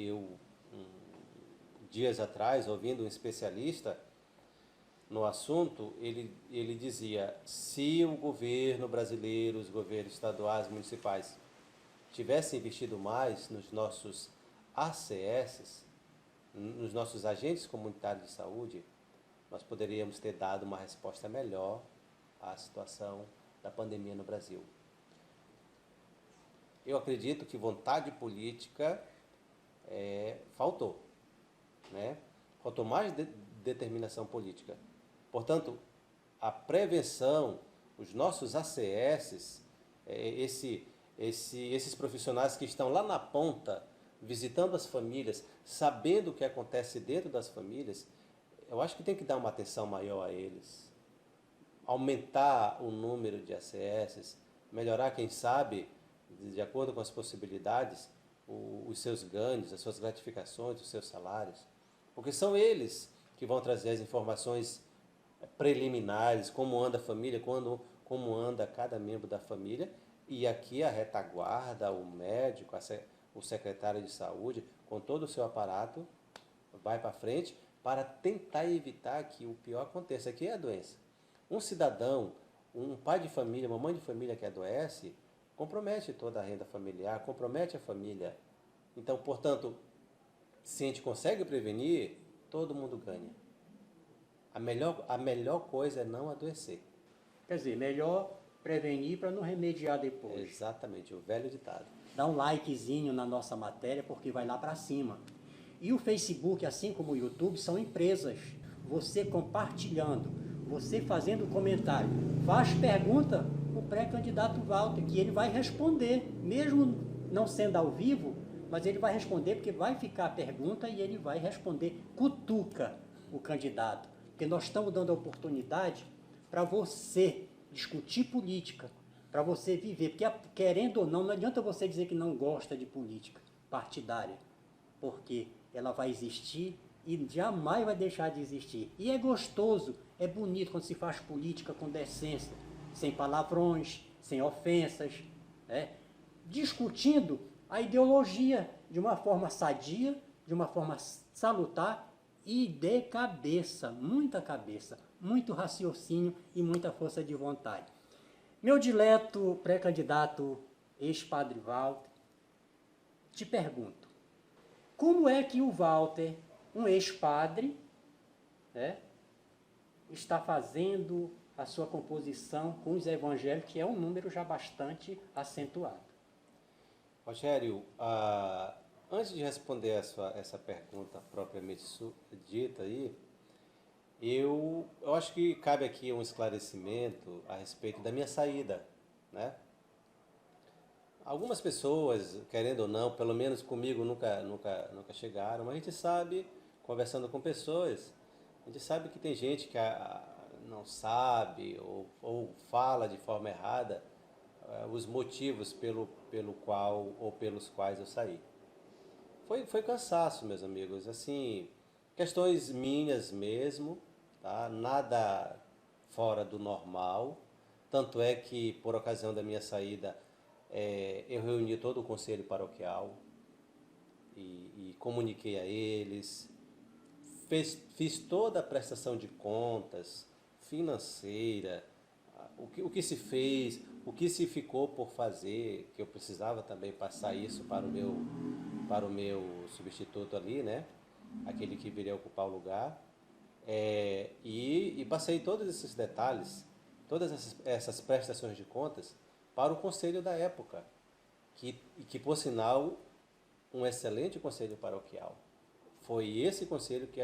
dias atrás, ouvindo um especialista no assunto, ele dizia: se o governo brasileiro, os governos estaduais, municipais, tivessem investido mais nos nossos ACS, nos nossos agentes comunitários de saúde, nós poderíamos ter dado uma resposta melhor à situação da pandemia no Brasil. Eu acredito que vontade política faltou, né? Faltou mais determinação política. Portanto, a prevenção, os nossos ACS, esses profissionais que estão lá na ponta, visitando as famílias, sabendo o que acontece dentro das famílias, eu acho que tem que dar uma atenção maior a eles. Aumentar o número de ACS, melhorar, quem sabe, de acordo com as possibilidades, os seus ganhos, as suas gratificações, os seus salários. Porque são eles que vão trazer as informações preliminares, como anda a família, como anda cada membro da família, e aqui a retaguarda, o médico, o secretário de saúde, com todo o seu aparato, vai para frente para tentar evitar que o pior aconteça, que é a doença. Um cidadão, um pai de família, uma mãe de família que adoece, compromete toda a renda familiar, compromete a família. Então, portanto, se a gente consegue prevenir, todo mundo ganha. A melhor coisa é não adoecer. Quer dizer, melhor prevenir para não remediar depois. Exatamente, o velho ditado. Dá um likezinho na nossa matéria, porque vai lá para cima. E o Facebook, assim como o YouTube, são empresas. Você compartilhando, você fazendo comentário, faz pergunta para o pré-candidato Walter, que ele vai responder, mesmo não sendo ao vivo, mas ele vai responder, porque vai ficar a pergunta e ele vai responder. Cutuca o candidato, porque nós estamos dando a oportunidade para você discutir política, para você viver, porque querendo ou não adianta você dizer que não gosta de política partidária, porque ela vai existir e jamais vai deixar de existir. E é gostoso, é bonito quando se faz política com decência, sem palavrões, sem ofensas, né? Discutindo a ideologia de uma forma sadia, de uma forma salutar e de cabeça, muito raciocínio e muita força de vontade. Meu dileto pré-candidato ex-padre Walter, te pergunto, como é que o Walter, um ex-padre, né, está fazendo a sua composição com os evangelhos, que é um número já bastante acentuado? Rogério, antes de responder essa pergunta propriamente dita aí, eu acho que cabe aqui um esclarecimento a respeito da minha saída, né? Algumas pessoas, querendo ou não, pelo menos comigo nunca chegaram, mas a gente sabe, conversando com pessoas, a gente sabe que tem gente que não sabe ou fala de forma errada os motivos pelo qual ou pelos quais eu saí. Foi cansaço, meus amigos, assim, questões minhas mesmo, tá? Nada fora do normal, tanto é que por ocasião da minha saída eu reuni todo o conselho paroquial, e comuniquei a eles, fiz toda a prestação de contas financeira, o que se fez, o que se ficou por fazer, que eu precisava também passar isso para o meu substituto ali, né? Aquele que viria ocupar o lugar. E passei todos esses detalhes, todas essas prestações de contas para o conselho da época, que por sinal, um excelente conselho paroquial. Foi esse conselho que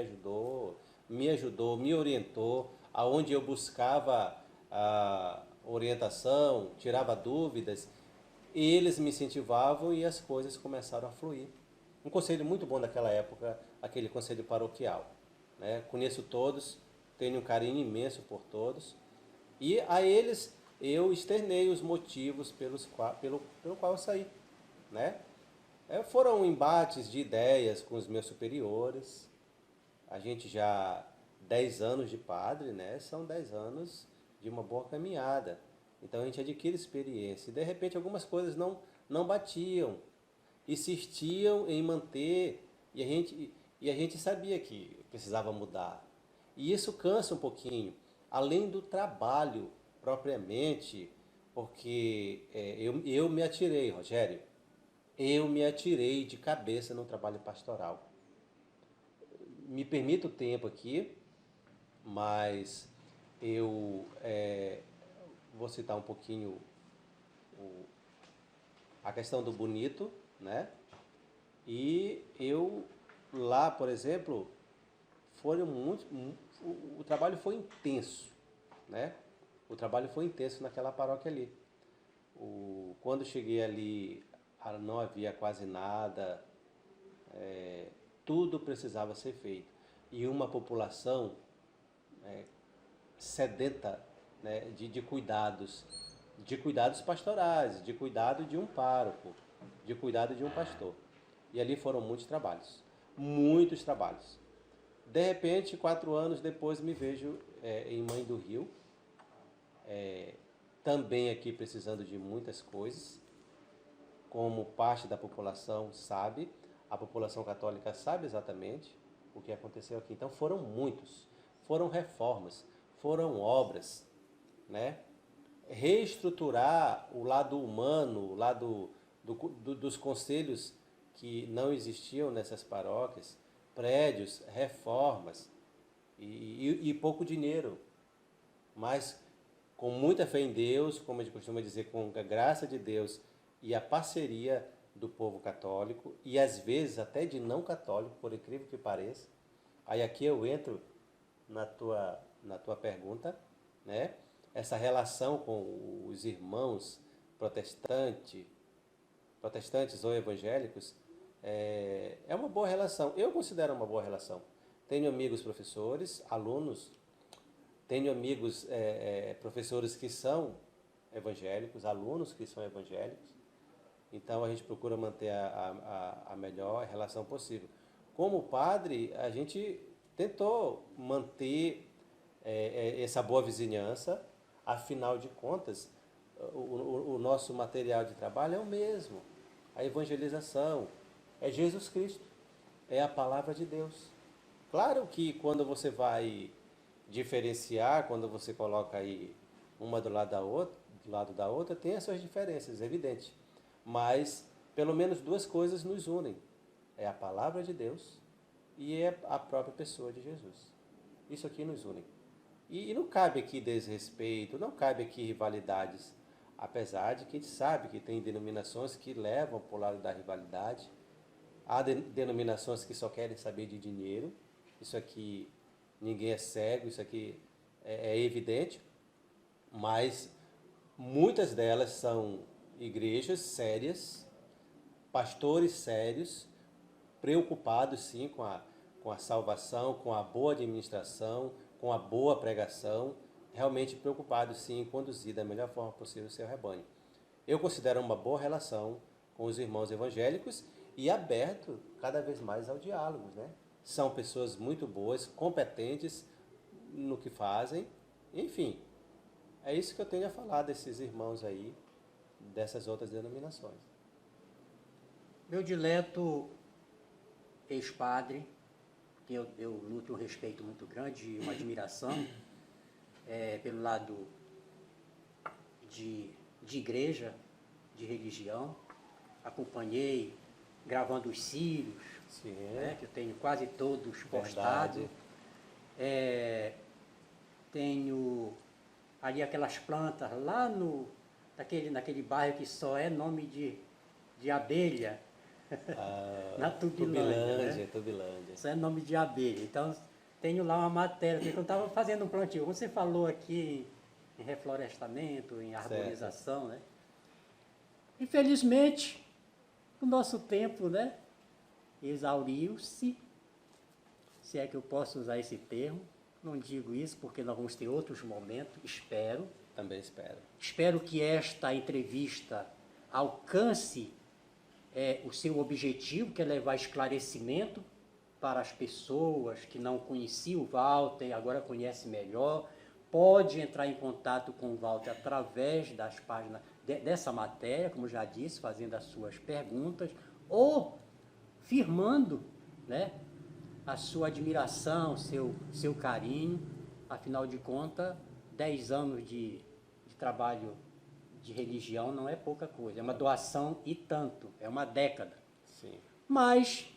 me orientou, aonde eu buscava a orientação, tirava dúvidas, eles me incentivavam e as coisas começaram a fluir. Um conselho muito bom daquela época, aquele conselho paroquial, né? Conheço todos, tenho um carinho imenso por todos, e a eles eu externei os motivos pelo qual eu saí, né? Foram embates de ideias com os meus superiores. A gente já 10 anos de padre, né? São 10 anos de uma boa caminhada. Então a gente adquire experiência. E de repente algumas coisas não batiam, insistiam em manter, e a gente sabia que precisava mudar. E isso cansa um pouquinho, além do trabalho propriamente, porque eu me atirei, Rogério, eu me atirei de cabeça no trabalho pastoral. Me permito o tempo aqui, mas eu vou citar um pouquinho a questão do bonito, né? E eu lá, por exemplo, o trabalho foi intenso, né? O trabalho foi intenso naquela paróquia ali. Quando cheguei ali, não havia quase nada, tudo precisava ser feito. E uma população sedenta, né, de cuidados pastorais, de cuidado de um pároco, de cuidado de um pastor. E ali foram muitos trabalhos. De repente, 4 anos depois, me vejo em Mãe do Rio, também aqui precisando de muitas coisas, como parte da população sabe, a população católica sabe exatamente o que aconteceu aqui. Então foram reformas, foram obras, né? Reestruturar o lado humano, o lado dos conselhos que não existiam nessas paróquias, prédios, reformas e pouco dinheiro, mas com muita fé em Deus, como a gente costuma dizer, com a graça de Deus e a parceria do povo católico, e às vezes até de não católico, por incrível que pareça. Aí aqui eu entro na tua pergunta, né? Essa relação com os irmãos protestantes ou evangélicos é uma boa relação. Eu considero uma boa relação. Tenho amigos professores, alunos, tenho amigos professores que são evangélicos, alunos que são evangélicos. Então a gente procura manter a melhor relação possível. Como padre, a gente tentou manter essa boa vizinhança. Afinal de contas, o nosso material de trabalho é o mesmo. A evangelização é Jesus Cristo, é a palavra de Deus. Claro que quando você vai diferenciar, quando você coloca aí uma do lado da outra, tem as suas diferenças, é evidente. Mas pelo menos 2 coisas nos unem. É a palavra de Deus e é a própria pessoa de Jesus. Isso aqui nos une. E não cabe aqui desrespeito, não cabe aqui rivalidades, apesar de que a gente sabe que tem denominações que levam para o lado da rivalidade. Há denominações que só querem saber de dinheiro. Isso aqui, ninguém é cego, isso aqui é evidente, mas muitas delas são igrejas sérias, pastores sérios, preocupados sim com a salvação, com a boa administração, com a boa pregação, realmente preocupados sim em conduzir da melhor forma possível o seu rebanho. Eu considero uma boa relação com os irmãos evangélicos e aberto cada vez mais ao diálogo, né? São pessoas muito boas, competentes no que fazem, enfim. É isso que eu tenho a falar desses irmãos aí, dessas outras denominações. Meu dileto, ex-padre, que eu nutro um respeito muito grande e uma admiração pelo lado de igreja, de religião. Acompanhei gravando os círios, né, que eu tenho quase todos postados. Tenho ali aquelas plantas lá naquele bairro que só é nome de abelha, na Tubilândia, Tubilândia. Só é nome de abelha. Então, tenho lá uma matéria, porque eu estava fazendo um plantio. Você falou aqui em reflorestamento, em arborização, né? Infelizmente, o nosso tempo, né, exauriu-se, se é que eu posso usar esse termo. Não digo isso porque nós vamos ter outros momentos, espero. Também espero. Espero que esta entrevista alcance o seu objetivo, que é levar esclarecimento para as pessoas que não conheciam o Walter e agora conhecem melhor. Pode entrar em contato com o Walter através das páginas dessa matéria, como já disse, fazendo as suas perguntas, ou firmando, né, a sua admiração, seu carinho. Afinal de contas, 10 anos de trabalho de religião não é pouca coisa, é uma doação e tanto, é uma década. Sim. Mas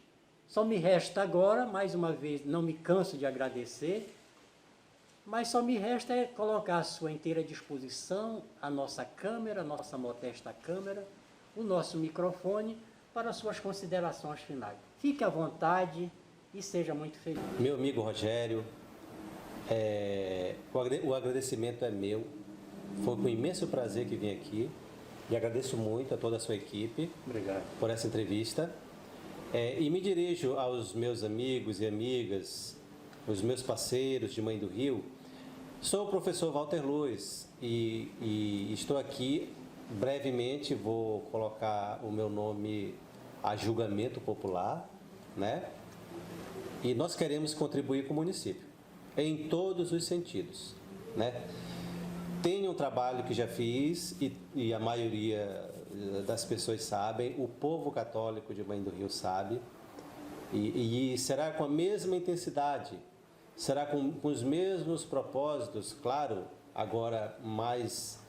só me resta agora, mais uma vez, não me canso de agradecer, mas só me resta colocar à sua inteira disposição a nossa câmera, a nossa modesta câmera, o nosso microfone, para suas considerações finais. Fique à vontade e seja muito feliz. Meu amigo Rogério, o agradecimento é meu. Foi com imenso prazer que vim aqui e agradeço muito a toda a sua equipe. Obrigado. Por essa entrevista. E me dirijo aos meus amigos e amigas, os meus parceiros de Mãe do Rio. Sou o professor Walter Luz e estou aqui, brevemente vou colocar o meu nome a julgamento popular, né? E nós queremos contribuir com o município, em todos os sentidos, né? Tenho um trabalho que já fiz e a maioria das pessoas sabem, o povo católico de Mãe do Rio sabe, e será com a mesma intensidade, será com os mesmos propósitos, claro, agora mais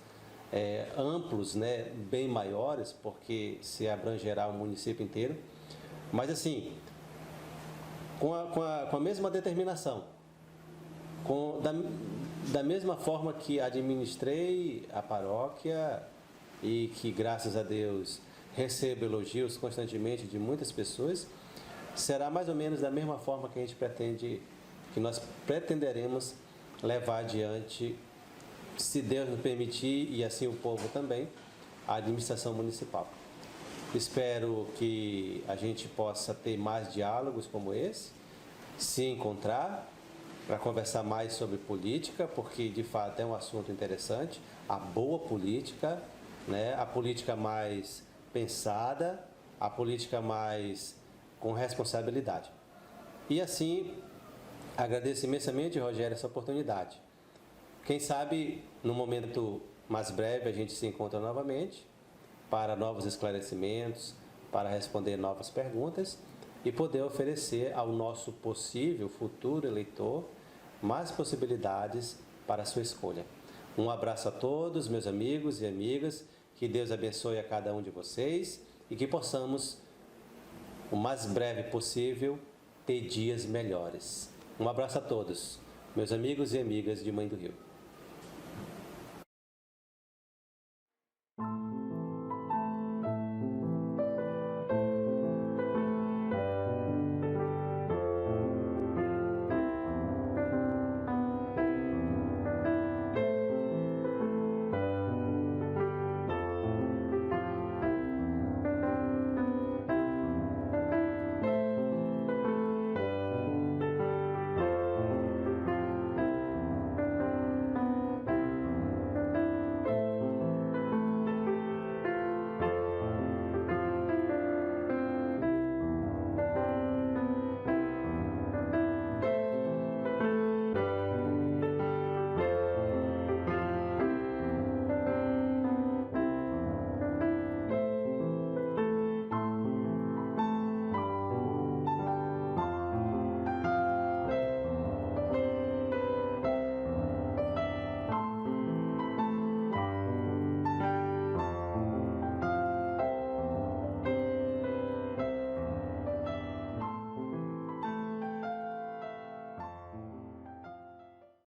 amplos, né, bem maiores, porque se abrangerá o município inteiro, mas assim, com a mesma determinação, da mesma forma que administrei a paróquia e que, graças a Deus, recebo elogios constantemente de muitas pessoas, será mais ou menos da mesma forma que nós pretenderemos levar adiante, se Deus nos permitir, e assim o povo também, a administração municipal. Espero que a gente possa ter mais diálogos como esse, se encontrar, para conversar mais sobre política, porque de fato é um assunto interessante, a boa política, né? A política mais pensada, a política mais com responsabilidade. E assim, agradeço imensamente, Rogério, essa oportunidade. Quem sabe, no momento mais breve, a gente se encontra novamente para novos esclarecimentos, para responder novas perguntas e poder oferecer ao nosso possível futuro eleitor mais possibilidades para a sua escolha. Um abraço a todos, meus amigos e amigas, que Deus abençoe a cada um de vocês e que possamos, o mais breve possível, ter dias melhores. Um abraço a todos, meus amigos e amigas de Mãe do Rio.